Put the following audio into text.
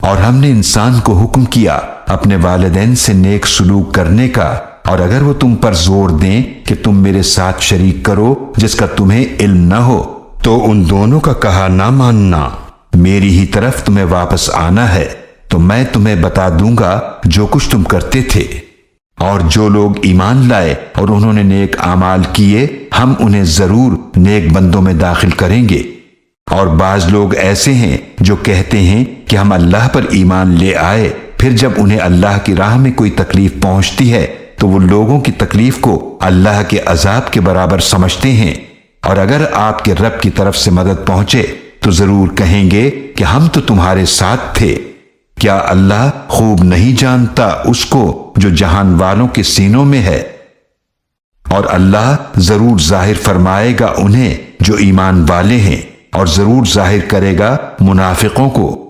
اور ہم نے انسان کو حکم کیا اپنے والدین سے نیک سلوک کرنے کا، اور اگر وہ تم پر زور دیں کہ تم میرے ساتھ شریک کرو جس کا تمہیں علم نہ ہو، تو ان دونوں کا کہا نہ ماننا، میری ہی طرف تمہیں واپس آنا ہے، تو میں تمہیں بتا دوں گا جو کچھ تم کرتے تھے۔ اور جو لوگ ایمان لائے اور انہوں نے نیک اعمال کیے، ہم انہیں ضرور نیک بندوں میں داخل کریں گے۔ اور بعض لوگ ایسے ہیں جو کہتے ہیں کہ ہم اللہ پر ایمان لے آئے، پھر جب انہیں اللہ کی راہ میں کوئی تکلیف پہنچتی ہے تو وہ لوگوں کی تکلیف کو اللہ کے عذاب کے برابر سمجھتے ہیں، اور اگر آپ کے رب کی طرف سے مدد پہنچے تو ضرور کہیں گے کہ ہم تو تمہارے ساتھ تھے۔ کیا اللہ خوب نہیں جانتا اس کو جو جہان والوں کے سینوں میں ہے؟ اور اللہ ضرور ظاہر فرمائے گا انہیں جو ایمان والے ہیں، اور ضرور ظاہر کرے گا منافقوں کو۔